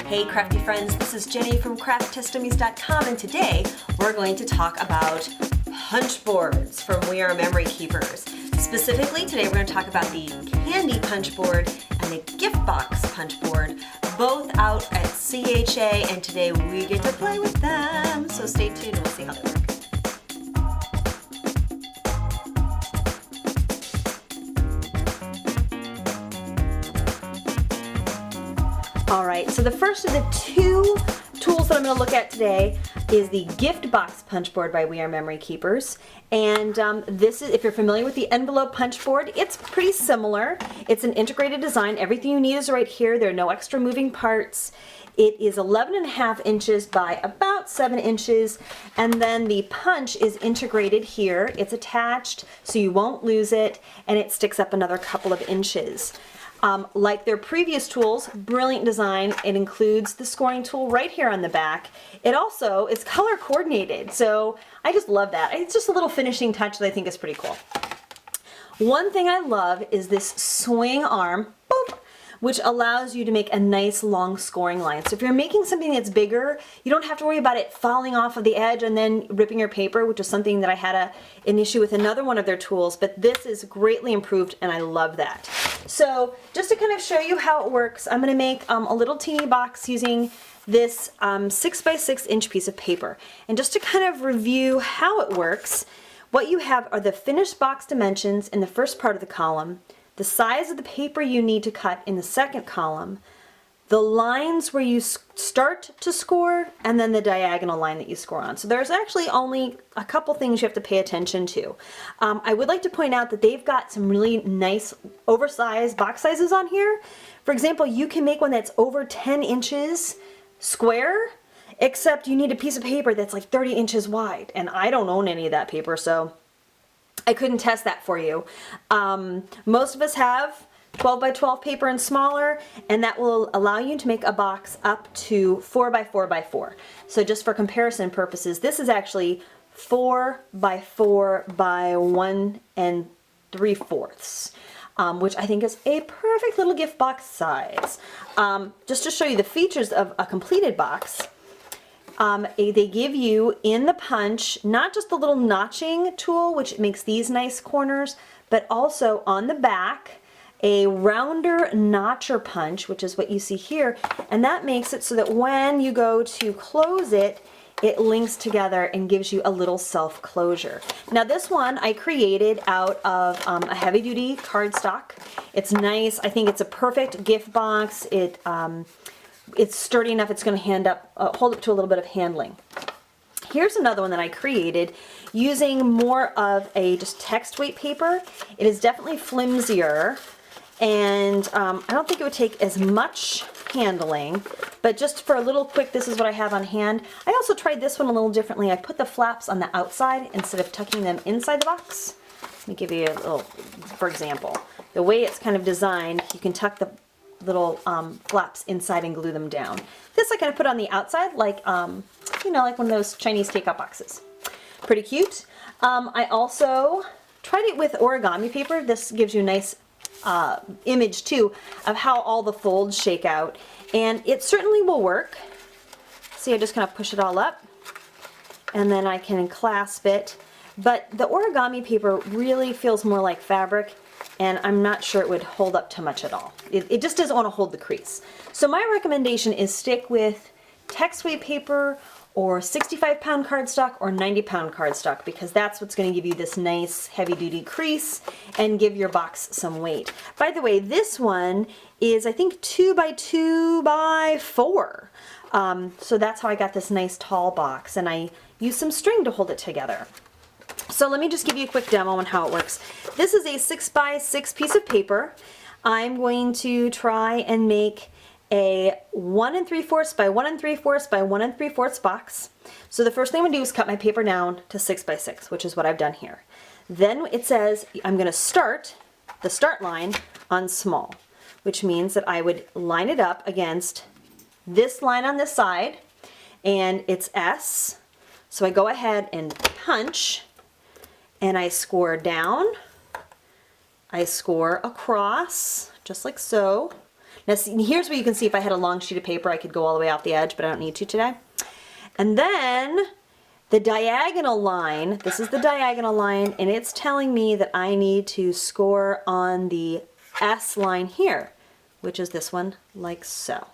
Hey crafty friends, this is Jenny from CraftTestDummies.com, and today we're going to talk about punch boards from We Are Memory Keepers. Specifically, today we're going to talk about the candy punch board and the gift box punch board, both out at CHA, and today we get to play with them. So stay tuned and we'll see how they work. Alright, so the first of the two tools that I'm going to look at today is the gift box punch board by We Are Memory Keepers. And this is, if you're familiar with the envelope punch board, it's pretty similar. It's an integrated design. Everything you need is right here. There are no extra moving parts. It is 11.5 inches by about 7 inches, and then the punch is integrated here. It's attached so you won't lose it, and it sticks up another couple of inches. Like their previous tools, brilliant design. It includes the scoring tool right here on the back. It also is color coordinated, so I just love that. It's just a little finishing touch that I think is pretty cool. One thing I love is this swing arm, boop, which allows you to make a nice long scoring line. So if you're making something that's bigger, you don't have to worry about it falling off of the edge and then ripping your paper, which is something that I had an issue with another one of their tools, but this is greatly improved and I love that. So just to kind of show you how it works, I'm going to make a little teeny box using this 6 by 6 inch piece of paper. And just to kind of review how it works, what you have are the finished box dimensions in the first part of the column, the size of the paper you need to cut in the second column, the lines where you start to score, and then the diagonal line that you score on. So there's actually only a couple things you have to pay attention to. I would like to point out that they've got some really nice oversized box sizes on here. For example, you can make one that's over 10 inches square, except you need a piece of paper that's like 30 inches wide, and I don't own any of that paper, so I couldn't test that for you. Most of us have 12 by 12 paper and smaller, and that will allow you to make a box up to 4 by 4 by 4. So just for comparison purposes, this is actually 4 by 4 by 1 3/4, which I think is a perfect little gift box size. Just to show you the features of a completed box, they give you in the punch not just the little notching tool which makes these nice corners, but also on the back a rounder notcher punch, which is what you see here, and that makes it so that when you go to close it, it links together and gives you a little self-closure. Now this one I created out of a heavy-duty cardstock. It's nice. I think it's a perfect gift box. It's sturdy enough, it's going to hold up to a little bit of handling. Here's another one that I created using more of a just text weight paper. It is definitely flimsier, and I don't think it would take as much handling, but just for a little quick, this is what I have on hand. I also tried this one a little differently. I put the flaps on the outside instead of tucking them inside the box. Let me give you a little, for example. The way it's kind of designed, you can tuck the little flaps inside and glue them down. This I kind of put on the outside like, you know, like one of those Chinese takeout boxes. Pretty cute. I also tried it with origami paper. This gives you a nice image too of how all the folds shake out, and it certainly will work. See, I just kind of push it all up and then I can clasp it, but the origami paper really feels more like fabric, and I'm not sure it would hold up to much at all. It just doesn't want to hold the crease. So my recommendation is stick with text weight paper or 65-pound cardstock or 90-pound cardstock, because that's what's going to give you this nice heavy-duty crease and give your box some weight. By the way, this one is I think 2 by 2 by 4. So that's how I got this nice tall box, and I used some string to hold it together. So let me just give you a quick demo on how it works. This is a 6 by 6 piece of paper. I'm going to try and make a 1 3/4 by 1 3/4 by 1 3/4 box. So the first thing I'm going to do is cut my paper down to 6 by 6, which is what I've done here. Then it says I'm going to start the start line on small, which means that I would line it up against this line on this side, and it's S. So I go ahead and punch, and I score down, I score across, just like so. Now see, here's where you can see if I had a long sheet of paper, I could go all the way off the edge, but I don't need to today. And then the diagonal line, this is the diagonal line, and it's telling me that I need to score on the S line here, which is this one, like so.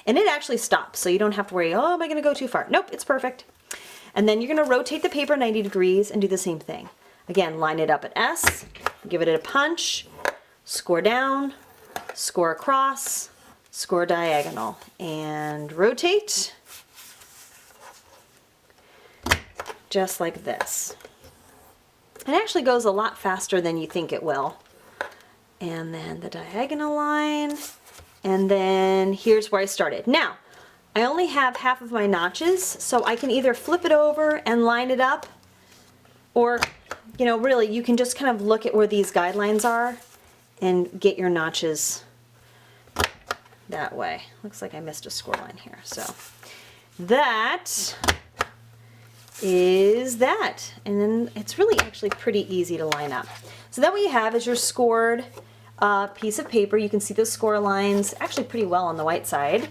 And it actually stops, so you don't have to worry, oh, am I gonna go too far? Nope, it's perfect. And then you're gonna rotate the paper 90 degrees and do the same thing. Again, line it up at S, give it a punch, score down, score across, score diagonal, and rotate, just like this. It actually goes a lot faster than you think it will. And then the diagonal line, and then here's where I started. Now, I only have half of my notches, so I can either flip it over and line it up, or, you know, really, you can just kind of look at where these guidelines are and get your notches that way. Looks like I missed a score line here. So that is that. And then it's really actually pretty easy to line up. So then what you have is your scored piece of paper. You can see those score lines actually pretty well on the white side.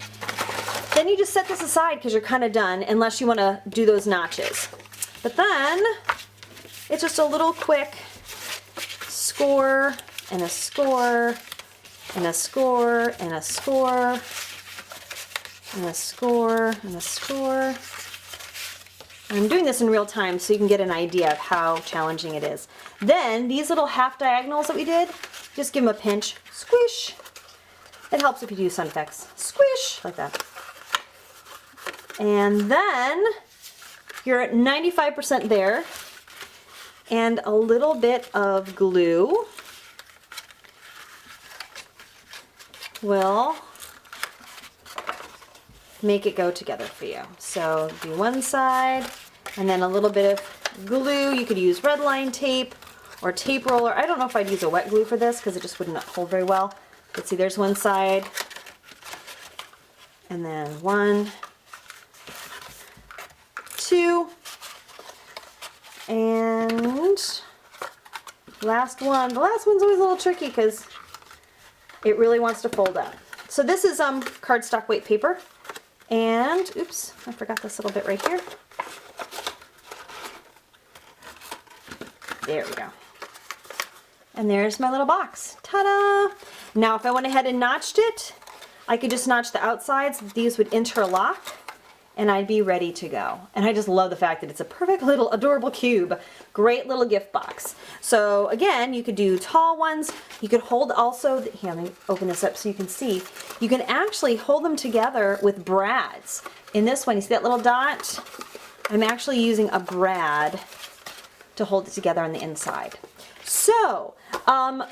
Then you just set this aside because you're kind of done, unless you want to do those notches. But then it's just a little quick score and a score and a score and a score and a score and a score. I'm doing this in real time so you can get an idea of how challenging it is. Then these little half diagonals that we did, just give them a pinch, squish. It helps if you do sound effects. Squish, like that. And then you're at 95% there, and a little bit of glue will make it go together for you. So do one side, and then a little bit of glue. You could use red line tape or tape roller. I don't know if I'd use a wet glue for this because it just wouldn't hold very well. But see, there's one side, and then 1, 2, and last one. The last one's always a little tricky because it really wants to fold up. So this is cardstock weight paper, and oops, I forgot this little bit right here. There we go. And there's my little box. Ta-da! Now if I went ahead and notched it, I could just notch the outsides. These would interlock, and I'd be ready to go. And I just love the fact that it's a perfect little adorable cube. Great little gift box. So again, you could do tall ones. You could hold also, here, let me open this up so you can see. You can actually hold them together with brads. In this one, you see that little dot? I'm actually using a brad to hold it together on the inside. So,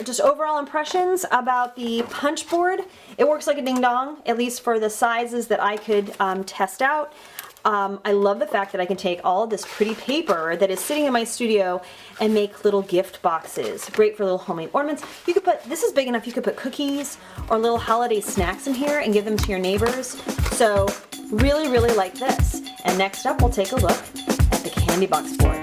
just overall impressions about the punch board. It works like a ding dong, at least for the sizes that I could test out. I love the fact that I can take all of this pretty paper that is sitting in my studio and make little gift boxes. Great for little homemade ornaments. You could put, this is big enough, you could put cookies or little holiday snacks in here and give them to your neighbors. So really, really like this. And next up, we'll take a look at the candy box board.